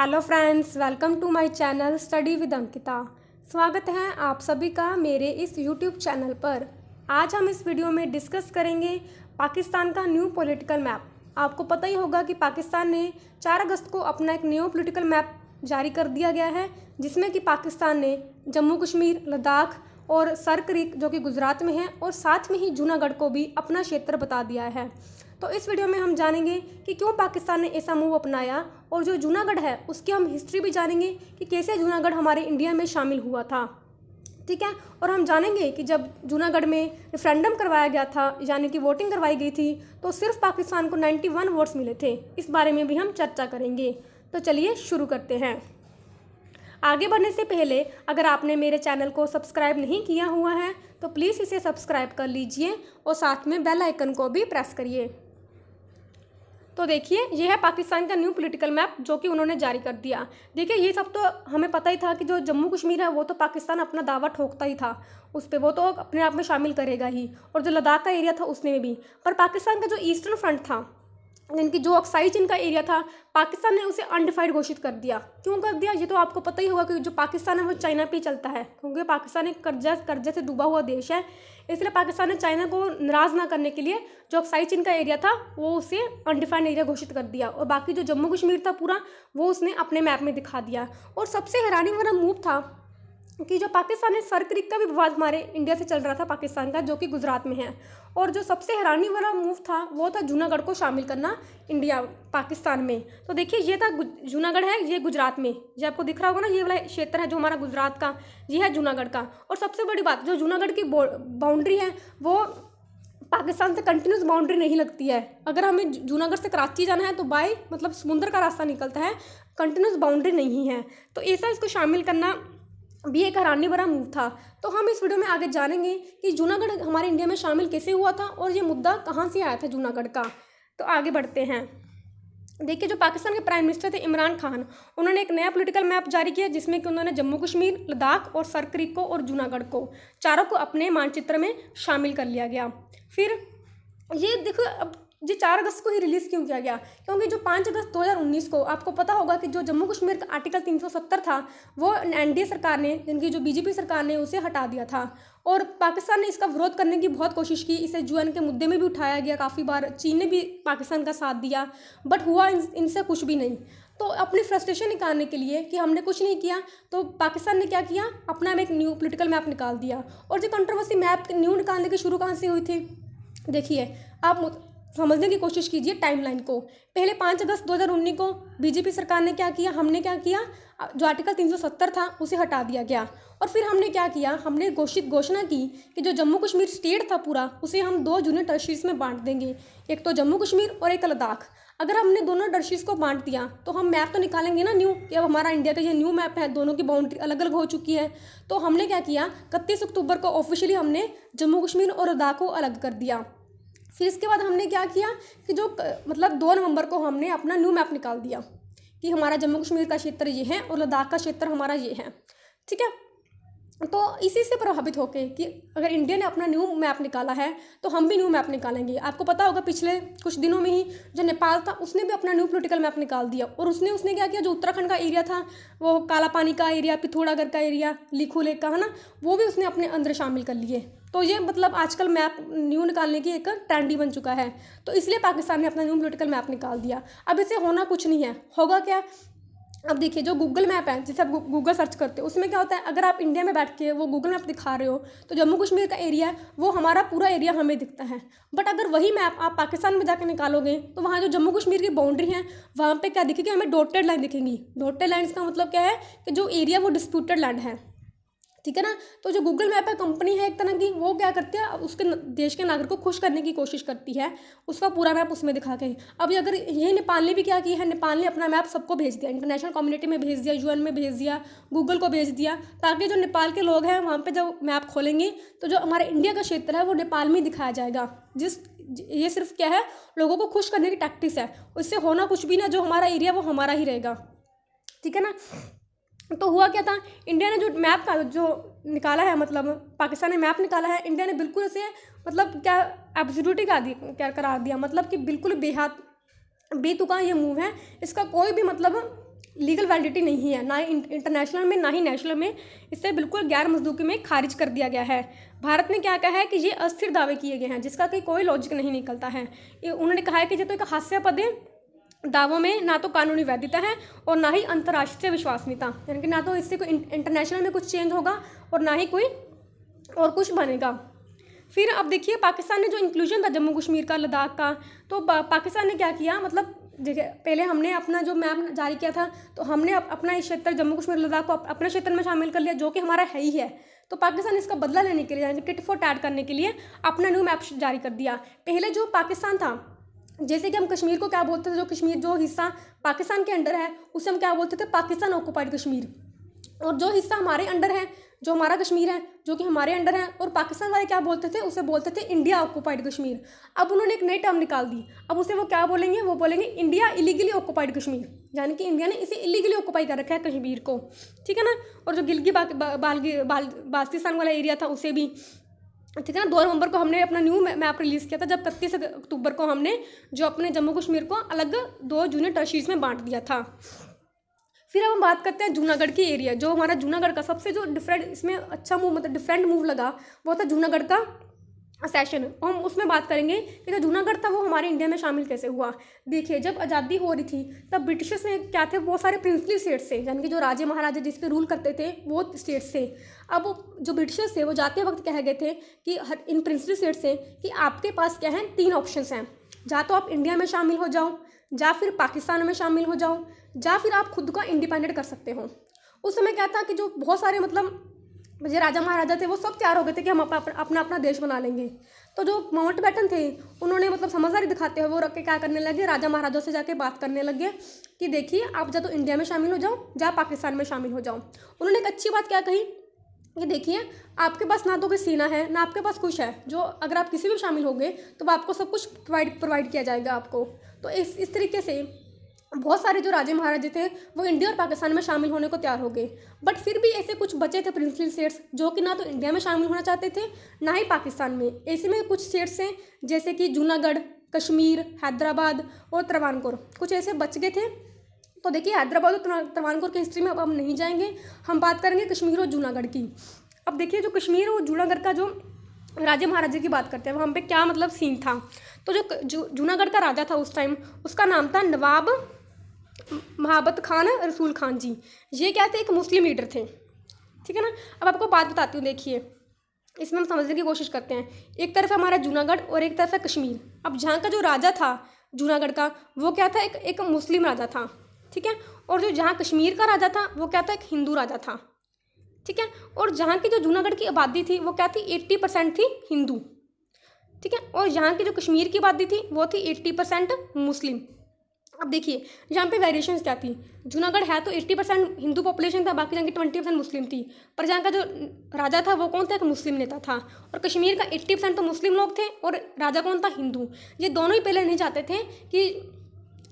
Hello friends, welcome to my channel study with Ankita. स्वागत है आप सभी का मेरे इस यूट्यूब चैनल पर। आज हम इस वीडियो में डिस्कस करेंगे पाकिस्तान का न्यू पॉलिटिकल मैप। आपको पता ही होगा कि पाकिस्तान ने 4 अगस्त को अपना एक न्यू पॉलिटिकल मैप जारी कर दिया गया है, जिसमें कि पाकिस्तान ने जम्मू कश्मीर, लद्दाख और सर क्रीक जो कि गुजरात में है और साथ में ही जूनागढ़ को भी अपना क्षेत्र बता दिया है। तो इस वीडियो में हम जानेंगे कि क्यों पाकिस्तान ने ऐसा मूव अपनाया और जो जूनागढ़ है उसकी हम हिस्ट्री भी जानेंगे कि कैसे जूनागढ़ हमारे इंडिया में शामिल हुआ था। ठीक है, और हम जानेंगे कि जब जूनागढ़ में रेफरेंडम करवाया गया था, यानी कि वोटिंग करवाई गई थी, तो सिर्फ पाकिस्तान को 91 वोट्स मिले थे। इस बारे में भी हम चर्चा करेंगे। तो चलिए शुरू करते हैं। आगे बढ़ने से पहले अगर आपने मेरे चैनल को सब्सक्राइब नहीं किया हुआ है तो प्लीज़ इसे सब्सक्राइब कर लीजिए और साथ में बेल आइकन को भी प्रेस करिए। तो देखिए, ये है पाकिस्तान का न्यू पॉलिटिकल मैप जो कि उन्होंने जारी कर दिया। देखिए, ये सब तो हमें पता ही था कि जो जम्मू कश्मीर है वो तो पाकिस्तान अपना दावा ठोकता ही था, उस पर वो तो अपने आप में शामिल करेगा ही, और जो लद्दाख का एरिया था उसमें भी। पर पाकिस्तान का जो ईस्टर्न फ्रंट था, यानी कि जो ऑक्साई चीन का एरिया था, पाकिस्तान ने उसे अनडिफाइड घोषित कर दिया। क्यों कर दिया ये तो आपको पता ही होगा कि जो पाकिस्तान है वो चाइना पे ही चलता है, क्योंकि पाकिस्तान एक कर्जे से डूबा हुआ देश है। इसलिए पाकिस्तान ने चाइना को नाराज़ ना करने के लिए जो ऑक्साई चीन का एरिया था वो उसे अनडिफाइंड एरिया घोषित कर दिया, और बाकी जो जम्मू कश्मीर था पूरा वो उसने अपने मैप में दिखा दिया। और सबसे हैरानी वाला मूव था कि जो पाकिस्तान है, सर क्रीक का भी विवाद हमारे इंडिया से चल रहा था पाकिस्तान का, जो कि गुजरात में है। और जो सबसे हैरानी वाला मूव था वो था जूनागढ़ को शामिल करना इंडिया पाकिस्तान में। तो देखिए, ये था जूनागढ़ है, ये गुजरात में, ये आपको दिख रहा होगा ना, ये वाला क्षेत्र है जो हमारा गुजरात का, ये है जूनागढ़ का। और सबसे बड़ी बात, जो जूनागढ़ की बाउंड्री है वो पाकिस्तान से कंटिन्यूस बाउंड्री नहीं लगती है। अगर हमें जूनागढ़ से कराची जाना है तो बाय मतलब समुद्र का रास्ता निकलता है, कंटिन्यूस बाउंड्री नहीं है। तो ऐसा इसको शामिल करना भी एक हैरानी भरा मूव था। तो हम इस वीडियो में आगे जानेंगे कि जूनागढ़ हमारे इंडिया में शामिल कैसे हुआ था और ये मुद्दा कहाँ से आया था जूनागढ़ का। तो आगे बढ़ते हैं। देखिए, जो पाकिस्तान के प्राइम मिनिस्टर थे इमरान खान, उन्होंने एक नया पॉलिटिकल मैप जारी किया, जिसमें कि उन्होंने जम्मू कश्मीर, लद्दाख और सर क्रीक को और जूनागढ़ को, चारों को अपने मानचित्र में शामिल कर लिया गया। फिर ये देखो, अब ये 4 अगस्त को ही रिलीज़ क्यों किया गया? क्योंकि जो 5 अगस्त 2019 को आपको पता होगा कि जो जम्मू कश्मीर का आर्टिकल 370 था वो एनडीए सरकार ने, जिनकी जो बीजेपी सरकार ने, उसे हटा दिया था। और पाकिस्तान ने इसका विरोध करने की बहुत कोशिश की, इसे यूएन के मुद्दे में भी उठाया गया काफ़ी बार, चीन ने भी पाकिस्तान का साथ दिया, बट हुआ इनसे कुछ भी नहीं। तो अपनी फ्रस्ट्रेशन निकालने के लिए कि हमने कुछ नहीं किया, तो पाकिस्तान ने क्या किया, अपना एक न्यू पॉलिटिकल मैप निकाल दिया। और जो कंट्रोवर्सी मैप न्यू निकालने की शुरू कहाँ से हुई थी? देखिए, आप समझने की कोशिश कीजिए टाइमलाइन को। पहले 5 अगस्त 2019 को बीजेपी सरकार ने क्या किया, हमने क्या किया, जो आर्टिकल 370 था उसे हटा दिया गया। और फिर हमने क्या किया, हमने घोषणा की कि जो जम्मू कश्मीर स्टेट था पूरा, उसे हम 2 जूनियर टेरिटरीज में बांट देंगे, एक तो जम्मू कश्मीर और एक लद्दाख। अगर हमने दोनों टेरिटरीज को बांट दिया तो हम मैप तो निकालेंगे ना न्यू, कि अब हमारा इंडिया का ये न्यू मैप है, दोनों की बाउंड्री अलग अलग हो चुकी है। तो हमने क्या किया, 31 अक्टूबर को ऑफिशियली हमने जम्मू कश्मीर और लद्दाख को अलग कर दिया। फिर इसके बाद हमने क्या किया कि जो मतलब 2 नवंबर को हमने अपना न्यू मैप निकाल दिया कि हमारा जम्मू कश्मीर का क्षेत्र ये है और लद्दाख का क्षेत्र हमारा ये है। ठीक है, तो इसी से प्रभावित होकर कि अगर इंडिया ने अपना न्यू मैप निकाला है तो हम भी न्यू मैप निकालेंगे। आपको पता होगा पिछले कुछ दिनों में ही जो नेपाल था उसने भी अपना न्यू पॉलिटिकल मैप निकाल दिया, और उसने क्या किया, जो उत्तराखंड का एरिया था, वो काला पानी का एरिया, पिथौरागढ़ का एरिया, लिखू लेक का, है ना, वो भी उसने अपने अंदर शामिल कर लिए। तो ये मतलब आजकल मैप न्यू निकालने की एक ट्रेंड ही बन चुका है। तो इसलिए पाकिस्तान ने अपना न्यू पॉलिटिकल मैप निकाल दिया। अब इसे होना कुछ नहीं है, होगा क्या? अब देखिए, जो गूगल मैप है, जिसे आप गूगल सर्च करते हो, उसमें क्या होता है, अगर आप इंडिया में बैठ के वो गूगल मैप दिखा रहे हो तो जम्मू कश्मीर का एरिया है वो हमारा पूरा एरिया हमें दिखता है। बट अगर वही मैप आप पाकिस्तान में जाकर निकालोगे तो वहाँ जो जम्मू कश्मीर की बाउंड्री है वहाँ पे क्या दिखेगी, हमें डॉटेड लाइन दिखेंगी। डॉटेड लाइन्स का मतलब क्या है कि जो एरिया वो डिस्प्यूटेड लैंड है। ठीक है ना। तो जो गूगल मैप है, कंपनी है एक तरह की, वो क्या करती है, उसके देश के नागरिक को खुश करने की कोशिश करती है, उसका पूरा मैप उसमें दिखा के। अब अगर ये नेपाल ने भी क्या किया है, नेपाल ने अपना मैप सबको भेज दिया, इंटरनेशनल कम्युनिटी में भेज दिया, यूएन में भेज दिया, गूगल को भेज दिया, ताकि जो नेपाल के लोग हैं वहाँ पर जब मैप खोलेंगे तो जो हमारे इंडिया का क्षेत्र है वो नेपाल में दिखाया जाएगा। ये सिर्फ क्या है, लोगों को खुश करने की टैक्टिक्स है। उससे होना कुछ भी ना, जो हमारा एरिया वो हमारा ही रहेगा। ठीक है ना। तो हुआ क्या था, इंडिया ने जो मैप का जो निकाला है, मतलब पाकिस्तान ने मैप निकाला है, इंडिया ने बिल्कुल इसे मतलब क्या एब्सोल्यूटली क्या करार दिया, मतलब कि बिल्कुल बेतुका ये मूव है, इसका कोई भी मतलब लीगल वैलिडिटी नहीं है, ना इंटरनेशनल में ना ही नेशनल में। इससे बिल्कुल गैर मजदूकी में खारिज कर दिया गया है। भारत ने क्या कहा है कि ये अस्थिर दावे किए गए हैं जिसका कि कोई लॉजिक नहीं निकलता है। उन्होंने कहा है कि ये तो एक हास्यास्पद दावों में ना तो कानूनी वैधता है और ना ही अंतर्राष्ट्रीय विश्वसनीयता, यानी कि ना तो इससे कोई इंटरनेशनल में कुछ चेंज होगा और ना ही कोई और कुछ बनेगा। फिर अब देखिए पाकिस्तान ने जो इंक्लूजन था जम्मू कश्मीर का, लद्दाख का, तो पाकिस्तान ने क्या किया, मतलब देखिए पहले हमने अपना जो मैप जारी किया था तो हमने अपना इस क्षेत्र जम्मू कश्मीर लद्दाख को अपने क्षेत्र में शामिल कर लिया जो कि हमारा है ही है। तो पाकिस्तान इसका बदला लेने के लिए, यानी टिट फॉर टैट करने के लिए अपना न्यू मैप जारी कर दिया। पहले जो पाकिस्तान था, जैसे कि हम कश्मीर को क्या बोलते थे, जो कश्मीर जो हिस्सा पाकिस्तान के अंडर है उसे हम क्या बोलते थे, पाकिस्तान ऑक्युपाइड कश्मीर। और जो हिस्सा हमारे अंडर है, जो हमारा कश्मीर है जो कि हमारे अंडर है, और पाकिस्तान वाले क्या बोलते थे, उसे बोलते थे इंडिया ऑक्युपाइड कश्मीर। अब उन्होंने एक नई टर्म निकाल दी, अब उसे वो क्या बोलेंगे, वो बोलेंगे इंडिया इलीगली ऑक्युपाइड कश्मीर, यानी कि इंडिया ने इसे इलीगली ऑक्युपाई कर रखा है कश्मीर को, ठीक है ना। और जो गिलगी बाल्टिस्तान वाला एरिया था उसे भी, ठीक है ना। 2 नवंबर को हमने अपना न्यू मैप रिलीज़ किया था, जब 31 अक्टूबर को हमने जो अपने जम्मू कश्मीर को अलग 2 जूनियर टेरिटरीज में बांट दिया था। फिर अब हम बात करते हैं जूनागढ़ की एरिया। जो हमारा जूनागढ़ का सबसे जो डिफरेंट इसमें अच्छा मूव, मतलब डिफरेंट मूव लगा, वो था जूनागढ़ का सेशन। हम उसमें बात करेंगे कि जो जूनागढ़ था वो हमारे इंडिया में शामिल कैसे हुआ। देखिए जब आज़ादी हो रही थी तब ब्रिटिशर्स ने क्या थे, बहुत सारे प्रिंसली स्टेट्स से, यानी कि जो राजे महाराजे जिस पे रूल करते थे वो स्टेट्स से। अब जो ब्रिटिशर्स थे वो जाते वक्त कह गए थे कि इन प्रिंसली स्टेट्स से कि आपके पास क्या है, 3 ऑप्शंस हैं, या तो आप इंडिया में शामिल हो जाओ, या फिर पाकिस्तान में शामिल हो जाओ, या फिर आप खुद का इंडिपेंडेंट कर सकते हो। उस समय क्या था कि जो बहुत सारे मतलब जो राजा महाराजा थे वो सब तैयार हो गए थे कि हम अपना अपना देश बना लेंगे। तो जो माउंटबेटन थे उन्होंने मतलब समझदारी दिखाते हुए वो रख के क्या करने लगे, राजा महाराजा से जाके बात करने लगे कि देखिए आप या तो इंडिया में शामिल हो जाओ या पाकिस्तान में शामिल हो जाओ। उन्होंने एक अच्छी बात क्या कही कि देखिए आपके पास ना तो कोई सेना है ना आपके पास कुछ है, जो अगर आप किसी भी शामिल हो गए तो आपको सब कुछ प्रोवाइड किया जाएगा आपको। तो इस तरीके से बहुत सारे जो राजे महाराजे थे वो इंडिया और पाकिस्तान में शामिल होने को तैयार हो गए। बट फिर भी ऐसे कुछ बचे थे प्रिंसली स्टेट्स जो कि ना तो इंडिया में शामिल होना चाहते थे ना ही पाकिस्तान में। ऐसे में कुछ स्टेट्स हैं जैसे कि जूनागढ़, कश्मीर, हैदराबाद और त्रावणकोर, कुछ ऐसे बच गए थे। तो देखिए हैदराबाद और त्रावणकोर की हिस्ट्री में अब हम नहीं जाएंगे, हम बात करेंगे कश्मीर और जूनागढ़ की। अब देखिए जो कश्मीर और जूनागढ़ का जो राजे महाराजे की बात करते हैं वहाँ पे क्या मतलब सीन था। तो जो जूनागढ़ का राजा था उस टाइम, उसका नाम था नवाब महाबत खान रसूल खान जी। ये क्या थे, एक मुस्लिम लीडर थे, ठीक है ना। अब आपको बात बताती हूँ, देखिए इसमें हम समझने की कोशिश करते हैं। एक तरफ हमारा जूनागढ़ और एक तरफ है कश्मीर। अब जहाँ का जो राजा था जूनागढ़ का वो क्या था, एक मुस्लिम राजा था, ठीक है। और जो जहाँ कश्मीर का राजा था वो क्या था, एक हिंदू राजा था, ठीक है। और जहाँ की जो जूनागढ़ की आबादी थी वो क्या थी, 80% थी हिंदू, ठीक है। और यहाँ की जो कश्मीर की आबादी थी वो थी 80% मुस्लिम। अब देखिए यहाँ पे वेरिएशंस क्या थी, जूनागढ़ है तो 80% हिंदू पॉपुलेशन था, बाकी जहाँ की 20% मुस्लिम थी। पर जहाँ का जो राजा था वो कौन था, एक मुस्लिम नेता था। और कश्मीर का 80% तो मुस्लिम लोग थे और राजा कौन था, हिंदू। ये दोनों ही पहले नहीं चाहते थे कि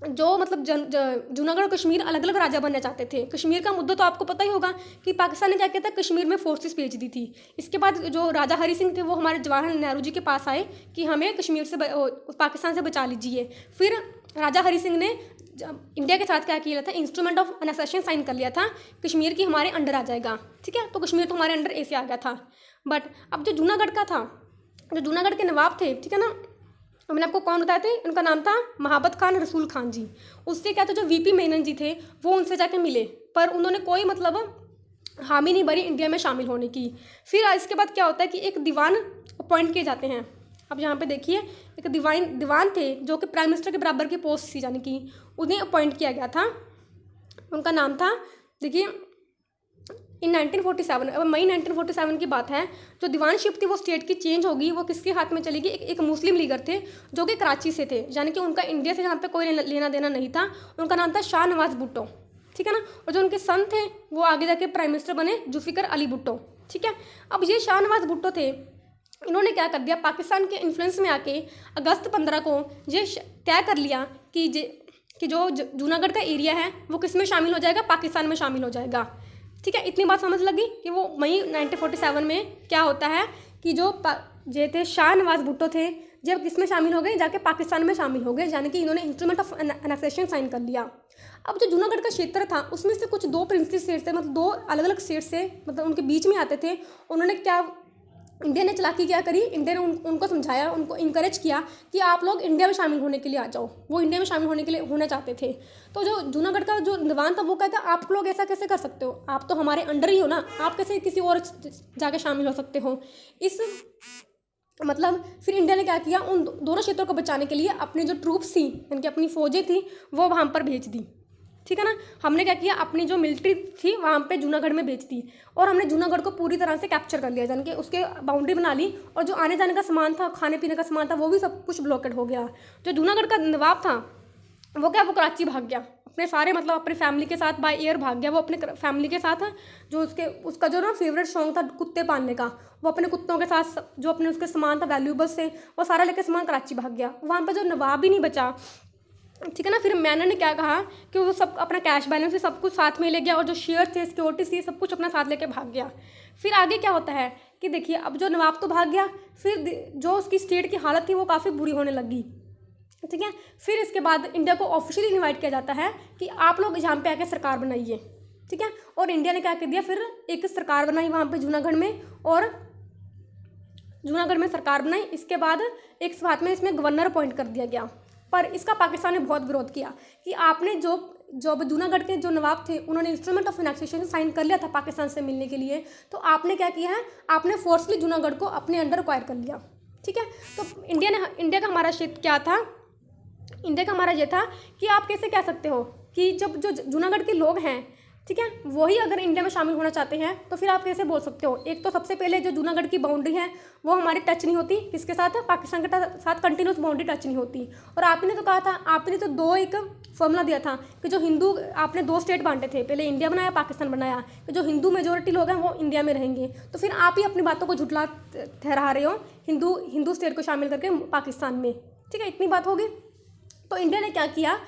जो मतलब जूनागढ़ और कश्मीर अलग अलग राजा बनना चाहते थे। कश्मीर का मुद्दा तो आपको पता ही होगा कि पाकिस्तान ने क्या किया था, कश्मीर में फोर्सेस भेज दी थी। इसके बाद जो राजा हरि सिंह थे वो हमारे जवाहरलाल नेहरू जी के पास आए कि हमें कश्मीर से पाकिस्तान से बचा लीजिए। फिर राजा हरि सिंह ने इंडिया के साथ क्या किया था, इंस्ट्रूमेंट ऑफ अनेक्सेशन साइन कर लिया था, कश्मीर की हमारे अंडर आ जाएगा, ठीक है। तो कश्मीर तो हमारे अंडर ऐसे आ गया था। बट अब जो जूनागढ़ का था, जो जूनागढ़ के नवाब थे, ठीक है ना, मैंने आपको कौन बताए थे, उनका नाम था महाबत खान रसूल खान जी। उससे क्या था, जो वीपी मेनन जी थे वो उनसे जाके मिले, पर उन्होंने कोई मतलब हामी नहीं भरी इंडिया में शामिल होने की। फिर इसके बाद क्या होता है कि एक दीवान अपॉइंट किए जाते हैं। अब यहाँ पे देखिए एक दीवान थे जो कि प्राइम मिनिस्टर के बराबर की पोस्ट थी, यानी कि उन्हें अपॉइंट किया गया था। उनका नाम था, देखिए इन 1947, अब मई 1947 की बात है, जो दीवानशिप थी वो स्टेट की चेंज होगी, वो किसके हाथ में चलेगी, एक मुस्लिम लीडर थे जो कि कराची से थे, यानी कि उनका इंडिया से यहाँ पे कोई लेना देना नहीं था। उनका नाम था शाह नवाज भुट्टो, ठीक है ना। और जो उनके सन थे वो आगे जाके प्राइम मिनिस्टर बने, जुल्फिकर अली भुट्टो, ठीक है। अब ये शाह नवाज भुट्टो थे, इन्होंने क्या कर दिया, पाकिस्तान के इन्फ्लुएंस में आके अगस्त 15 को ये तय कर लिया कि जो जूनागढ़ का एरिया है वो किस में शामिल हो जाएगा, पाकिस्तान में शामिल हो जाएगा, ठीक है। इतनी बात समझ लगी कि वो मई 1947 में क्या होता है कि जो थे शाह नवाज भुट्टो थे, जब किस में शामिल हो गए, जाके पाकिस्तान में शामिल हो गए, यानी कि इन्होंने इंस्ट्रूमेंट ऑफ अनेक्सेशन साइन कर लिया। अब जो जूनागढ़ का क्षेत्र था उसमें से कुछ दो प्रिंसली स्टेट थे, मतलब दो अलग अलग स्टेट से, मतलब उनके बीच में आते थे। उन्होंने क्या, इंडिया ने चालाकी क्या करी, इंडिया ने उनको समझाया, उनको इंकरेज किया कि आप लोग इंडिया में शामिल होने के लिए आ जाओ। वो इंडिया में शामिल होने के लिए होना चाहते थे। तो जो जूनागढ़ का जो दीवान था वो कहता आप लोग ऐसा कैसे कर सकते हो, आप तो हमारे अंडर ही हो ना, आप कैसे किसी और जाके शामिल हो सकते हो। इस मतलब फिर इंडिया ने क्या किया, उन दोनों क्षेत्रों को बचाने के लिए अपनी जो ट्रूप्स थी, यानी कि अपनी फौजें थी, वो वहाँ पर भेज दी। ठीक है ना, हमने क्या किया, अपनी जो मिलिट्री थी वहाँ पे जूनागढ़ में भेज दी और हमने जूनागढ़ को पूरी तरह से कैप्चर कर लिया, यानी कि उसके बाउंड्री बना ली और जो आने जाने का सामान था, खाने पीने का सामान था, वो भी सब कुछ ब्लॉकेड हो गया। जो जूनागढ़ का नवाब था वो कराची भाग गया, अपने सारे मतलब अपनी फैमिली के साथ बाय एयर भाग गया। वो अपने फैमिली के साथ, जो उसका जो ना फेवरेट शौक था कुत्ते पालने का, वो अपने कुत्तों के साथ जो अपने उसके सामान था वैल्यूबल्स थे वो सारा लेके सामान कराची भाग गया। वहाँ पर जो नवाब ही नहीं बचा। ठीक है ना, फिर मैंने ने क्या कहा कि वो सब अपना कैश बैलेंस से सब कुछ साथ में ले गया और जो शेयर थे, सिक्योरिटीज थी, सब कुछ अपना साथ लेके भाग गया। फिर आगे क्या होता है कि देखिए, अब जो नवाब तो भाग गया, फिर जो उसकी स्टेट की हालत थी वो काफ़ी बुरी होने लगी। ठीक है, फिर इसके बाद इंडिया को ऑफिशियली इनवाइट किया जाता है कि आप लोग यहाँ पे आके सरकार बनाइए। ठीक है, और इंडिया ने क्या कर दिया, फिर एक सरकार बनाई वहाँ पे जूनागढ़ में, और जूनागढ़ में सरकार बनाई। इसके बाद एक साथ में इसमें गवर्नर अपॉइंट कर दिया गया। पर इसका पाकिस्तान ने बहुत विरोध किया कि आपने जो जूनागढ़ के जो नवाब थे उन्होंने इंस्ट्रूमेंट ऑफ एनेक्सेशन साइन कर लिया था पाकिस्तान से मिलने के लिए, तो आपने क्या किया है, आपने फोर्सली जूनागढ़ को अपने अंडर एक्वायर कर लिया। ठीक है, तो इंडिया का हमारा क्षेत्र क्या था, इंडिया का हमारा ये था कि आप कैसे कह सकते हो कि जब जो जूनागढ़ के लोग हैं, ठीक है, वही अगर इंडिया में शामिल होना चाहते हैं तो फिर आप कैसे बोल सकते हो। एक तो सबसे पहले जो जूनागढ़ की बाउंड्री है वो हमारी टच नहीं होती, किसके साथ है, पाकिस्तान के साथ कंटिन्यूस बाउंड्री टच नहीं होती। और आपने तो कहा था, आपने तो एक फॉर्मूला दिया था कि जो हिंदू, आपने 2 स्टेट बांटे थे, पहले इंडिया बनाया पाकिस्तान बनाया, कि जो हिंदू मेजोरिटी लोग हैं वो इंडिया में रहेंगे। तो फिर आप ही अपनी बातों को झुठला ठहरा रहे हो हिंदू स्टेट को शामिल करके पाकिस्तान में। ठीक है, इतनी बात होगी। तो इंडिया ने क्या किया,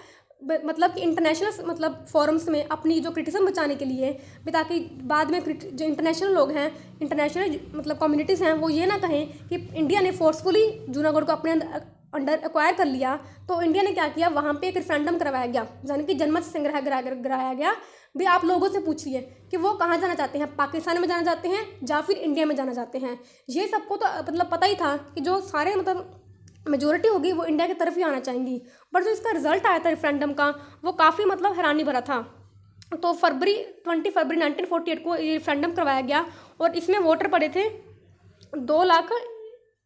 मतलब कि इंटरनेशनल मतलब फॉरम्स में अपनी जो क्रिटिसिज्म बचाने के लिए, ताकि बाद में जो इंटरनेशनल लोग हैं, इंटरनेशनल मतलब कम्युनिटीज़ हैं, वो ये ना कहें कि इंडिया ने फोर्सफुली जूनागढ़ को अपने अंडर एक्वायर कर लिया। तो इंडिया ने क्या किया, वहाँ पे एक रेफरेंडम करवाया गया, यानी कि जनमत संग्रह कराया गया। भी आप लोगों से पूछिए कि वो कहाँ जाना चाहते हैं, पाकिस्तान में जाना चाहते हैं या फिर इंडिया में जाना चाहते हैं। ये सबको तो मतलब पता ही था कि जो सारे मतलब मेजोरिटी होगी वो इंडिया की तरफ ही आना चाहेंगी। बट जो इसका रिजल्ट आया था रेफरेंडम का, वो काफ़ी मतलब हैरानी भरा था। तो 20 फरवरी 1948 को ये रेफरेंडम करवाया गया और इसमें वोटर पड़े थे 2 लाख।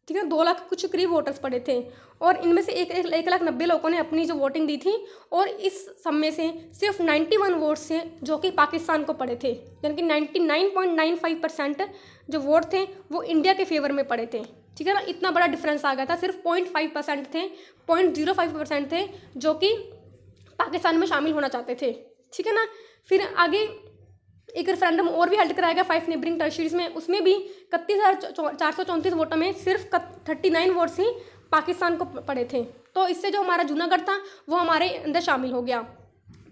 ठीक है, 2 लाख कुछ करीब वोटर्स पड़े थे और इनमें से 1,90,000 लोगों ने अपनी जो वोटिंग दी थी और इस सब में से सिर्फ 91 वोट्स थे जो कि पाकिस्तान को पड़े थे, यानी कि 99.95% जो वोट थे वो इंडिया के फेवर में पड़े थे। ठीक है ना, इतना बड़ा डिफरेंस आ गया था। सिर्फ 0.5% थे, 0.05% थे जो कि पाकिस्तान में शामिल होना चाहते थे। ठीक है ना, फिर आगे एक रेफरेंडम और भी हेल्ड कराया गया 5 नेबरिंग टेरिटरीज में, उसमें भी 31,434 वोटों में सिर्फ 39 वोट्स ही पाकिस्तान को पड़े थे। तो इससे जो हमारा जूनागढ़ था वो हमारे अंदर शामिल हो गया।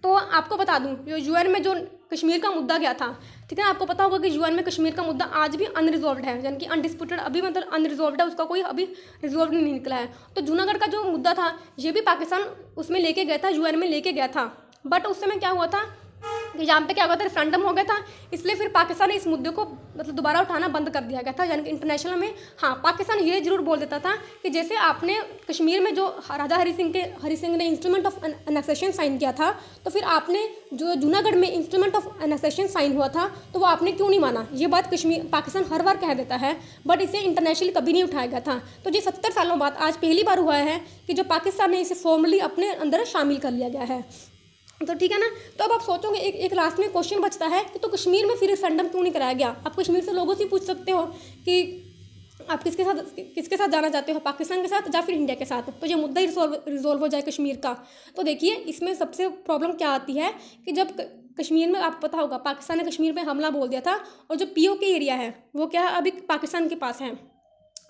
तो आपको बता दूं, जो यूएन में जो कश्मीर का मुद्दा गया था, ठीक है, आपको पता होगा कि यूएन में कश्मीर का मुद्दा आज भी अनरिजॉल्व है, यानी कि अनडिस्प्यूटेड, अभी मतलब अनरिजॉल्व है, उसका कोई अभी रिजॉल्व नहीं निकला है। तो जूनागढ़ का जो मुद्दा था ये भी पाकिस्तान उसमें लेके गया था, यूएन में लेके गया था। बट उस समय क्या हुआ था कि यहाँ पे क्या हुआ था, रेफरेंडम हो गया था, इसलिए फिर पाकिस्तान ने इस मुद्दे को मतलब दोबारा उठाना बंद कर दिया गया था। यानी कि इंटरनेशनल में हाँ पाकिस्तान ये जरूर बोल देता था कि जैसे आपने कश्मीर में जो राजा हरि सिंह ने इंस्ट्रूमेंट ऑफ एनेक्सेशन साइन किया था, तो फिर आपने जो जूनागढ़ में इंस्ट्रूमेंट ऑफ एनेक्सेशन साइन हुआ था तो वो आपने क्यों नहीं माना। ये बात पाकिस्तान हर बार कह देता है, बट इसे इंटरनेशनली कभी नहीं उठाया गया था। तो ये 70 सालों बाद आज पहली बार हुआ है कि जो पाकिस्तान ने इसे फॉर्मली अपने अंदर शामिल कर लिया गया है। तो ठीक है ना, तो अब आप सोचोगे एक लास्ट में क्वेश्चन बचता है कि तो कश्मीर में फिर रेफरेंडम क्यों नहीं कराया गया। आप कश्मीर से लोगों से पूछ सकते हो कि आप किसके साथ जाना चाहते हो, पाकिस्तान के साथ या फिर इंडिया के साथ, तो ये मुद्दा ही रिजॉल्व हो जाए कश्मीर का। तो देखिए इसमें सबसे प्रॉब्लम क्या आती है कि जब कश्मीर में आपको पता होगा पाकिस्तान ने कश्मीर में हमला बोल दिया था और जो POK एरिया है वो क्या है अभी पाकिस्तान के पास है।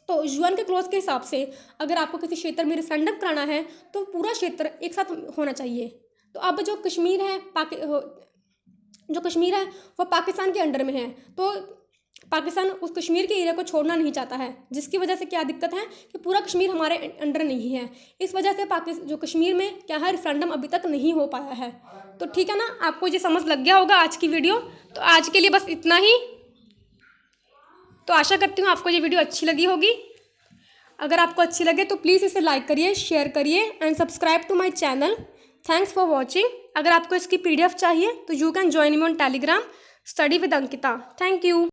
तो यूएन के क्लॉज के हिसाब से अगर आपको किसी क्षेत्र में रेफरेंडम कराना है तो पूरा क्षेत्र एक साथ होना चाहिए। तो अब जो कश्मीर है वो पाकिस्तान के अंडर में है, तो पाकिस्तान उस कश्मीर के एरिया को छोड़ना नहीं चाहता है, जिसकी वजह से क्या दिक्कत है कि पूरा कश्मीर हमारे अंडर नहीं है। इस वजह से पाकिस्तान जो कश्मीर में क्या है रेफरेंडम अभी तक नहीं हो पाया है। तो ठीक है ना, आपको ये समझ लग गया होगा आज की वीडियो। तो आज के लिए बस इतना ही। तो आशा करती हूँ आपको ये वीडियो अच्छी लगी होगी। अगर आपको अच्छी लगे तो प्लीज़ इसे लाइक करिए, शेयर करिए and subscribe to my channel. Thanks for watching. अगर आपको इसकी PDF चाहिए तो you can join me on Telegram study with Ankita. Thank you.